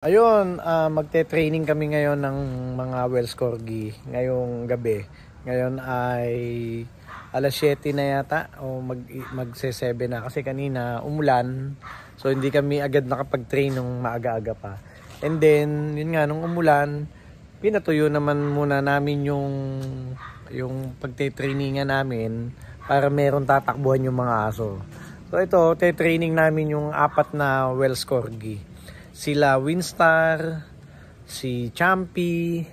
Ayun, magte-training kami ngayon ng mga Welsh Corgi ngayong gabi. Ngayon ay alas 7 na yata o magse-7 na kasi kanina umulan. So hindi kami agad nakapag-train nung maaga-aga pa. And then, yun nga, nung umulan, pinatuyo naman muna namin yung pagte-trainingan namin para meron tatakbuhan yung mga aso. So ito, te-training namin yung 4 na Welsh Corgi. Sila Winstar, si Champy,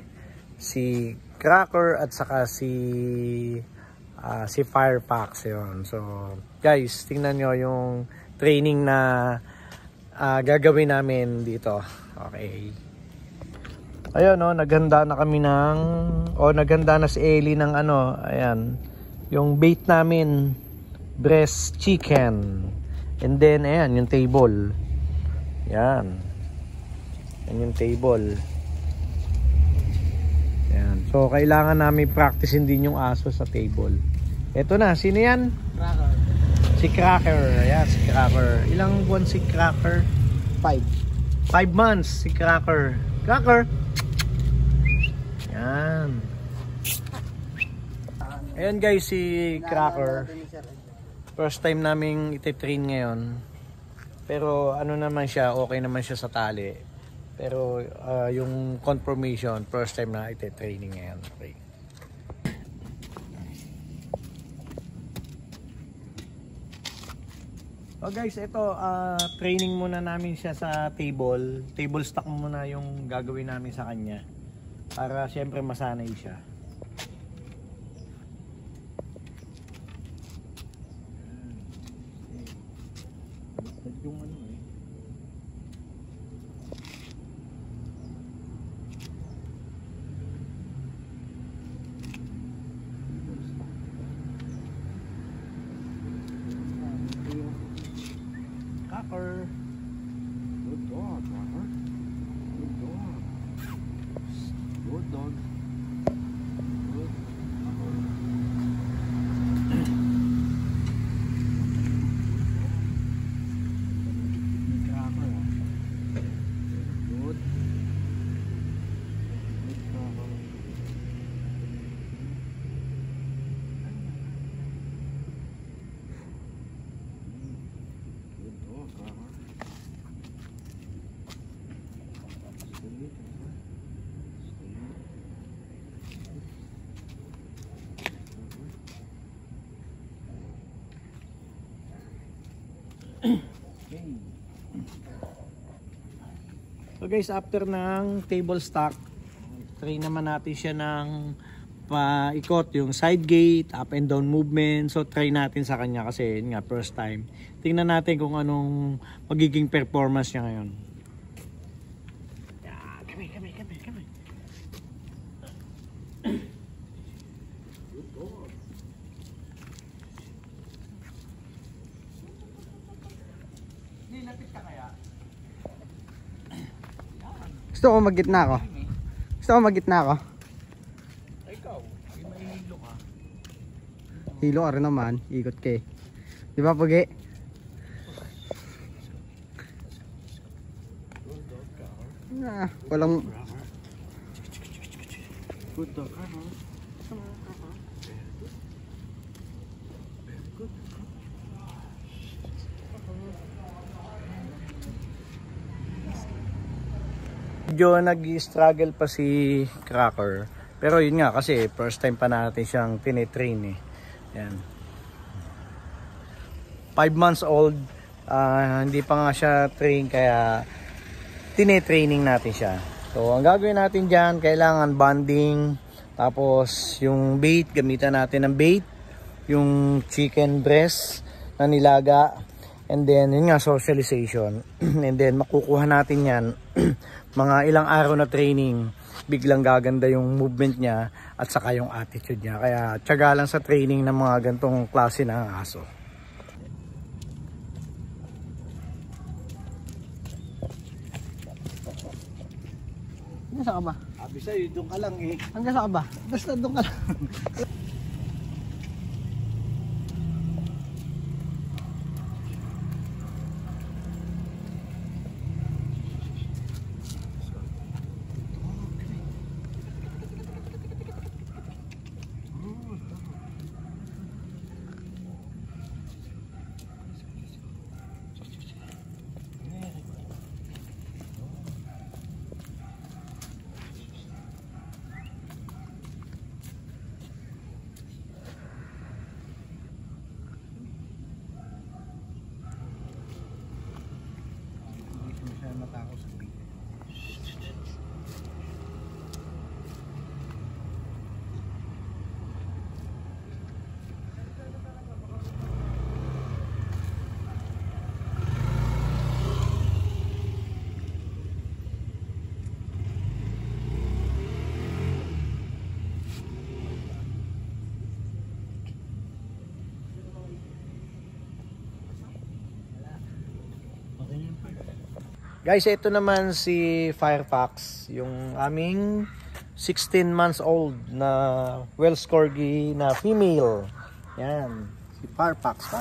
si Cracker at saka si Firefox yun. So guys, tingnan nyo yung training na gagawin namin dito. Okay. Ayun no, naghanda na kami naghanda na si Ellie ng ayan, yung bait namin, breast chicken. And then ayan, yung table. Yan. Yan yung table. Yan. So, kailangan namin practicein din yung aso sa table. Ito na. Sino yan? Cracker. Si Cracker. Ayan, si Cracker. Ilang buwan si Cracker? 5 months si Cracker. Cracker! Yan. Ayan guys, si Cracker. First time naming iti-train ngayon. Pero ano naman siya, okay naman siya sa tali. Pero yung confirmation, first time na ite-training ngayon. Okay. So guys, ito training muna namin siya sa table. Table stock muna yung gagawin namin sa kanya. Para syempre masanay siya. Yung Cracker. Good dog, Cracker. Good dog. Good dog. Good. Cracker. Good. Good Cracker. So guys, after ng table stock, train naman natin siya ng paikot, yung side gate, up and down movement. So try natin sa kanya kasi yun nga, first time. Tingnan natin kung anong magiging performance niya ngayon. Yeah, kami. Lapit ka kaya? Gusto ko mag-gitna ako. Ikaw, may hilo ka. Hilo ka rin naman. Ikot ka eh. Di ba, Pugi? Walang... Good dog, medyo nag-struggle pa si Cracker. Pero yun nga kasi first time pa natin siyang tinitrain eh. Yan. 5 months old. Hindi pa nga siya train kaya tinitraining natin siya. So ang gagawin natin dyan, kailangan bonding. Tapos yung bait, gamitan natin ng bait. Yung chicken breast na nilaga. And then yun nga, socialization. And then makukuha natin yan mga ilang araw na training, biglang gaganda yung movement niya at saka yung attitude niya. Kaya tiyaga lang sa training ng mga gantong klase ng aso. Hanggang saan ka ba? Sabi sa'yo, doon ka lang eh. Hanggang saan ka ba? Basta doon ka lang. Guys, ito naman si Firefox, yung aming 16 months old na Welsh Corgi na female. Yan, si Firefox.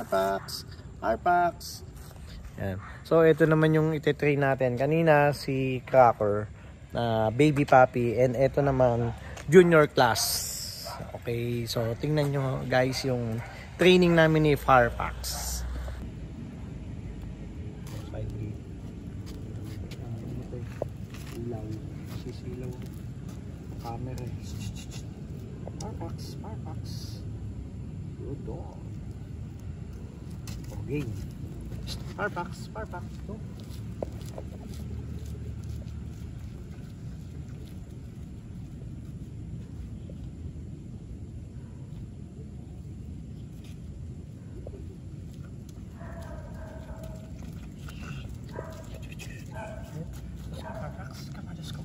Yan. So ito naman yung ite-train natin. Kanina si Cracker na baby puppy, and ito naman junior class. Okay, so tingnan nyo guys yung training namin ni Firefox. Sisilaw camera. Firefox. Good dog. Okay. Firefox. Go. Come on, let's go.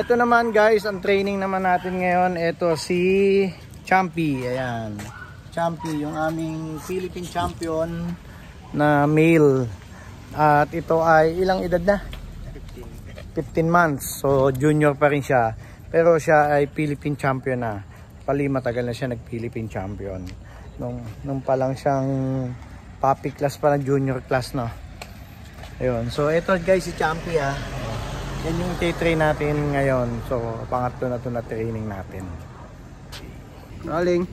Ito naman guys, ang training naman natin ngayon, ito si Champy. Ayan, Champy, yung aming Philippine champion na male. At ito ay ilang edad na? 15 months. So junior pa rin siya. Pero siya ay Philippine champion na. Pali matagal na siya nag-Philippine champion. Nung pa lang siyang puppy class pa ng junior class, no. Ayun. So ito guys si Champy ah. Yan yung train natin ngayon. So, pangatlo na ito na training natin. Rolling.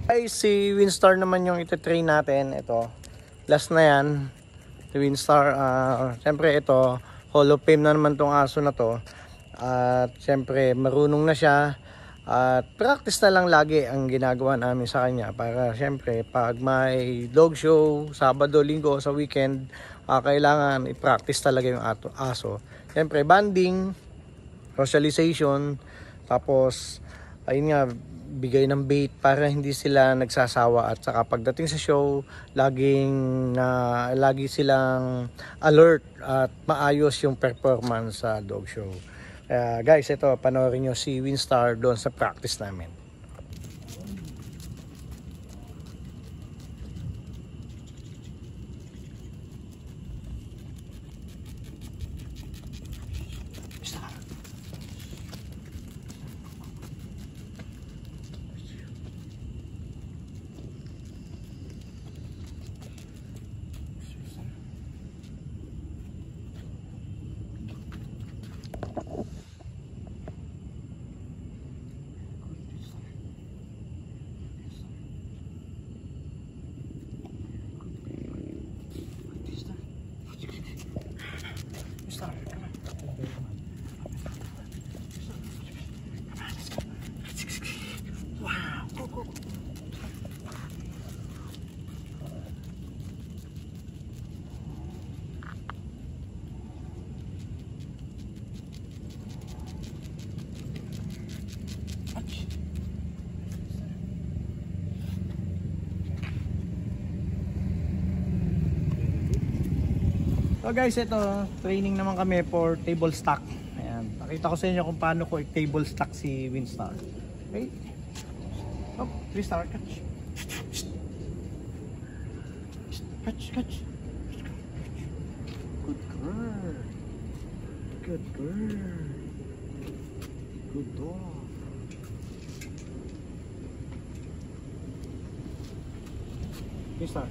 Guys, si Winstar naman yung ito-train natin. Ito. last na yan, si Winstar. Siyempre ito, Hall of Fame na naman tong aso na to. At siyempre marunong na siya. At practice na lang lagi ang ginagawa namin sa kanya para siyempre pag may dog show, Sabado, Linggo sa weekend, kailangan i-practice talaga yung aso. Siyempre banding, socialization, tapos ayun nga, bigay ng bait para hindi sila nagsasawa, at saka pagdating sa show lagi silang alert at maayos yung performance sa dog show. Guys, ito panoorin nyo si Winstar doon sa practice namin. So guys, ito training naman kami for table stock. Ayan, pakita ko sa inyo kung paano ko i-table stock si Winstar. Okay. Oh, Winstar, catch. Catch. Good girl. Good girl. Good dog. Winstar.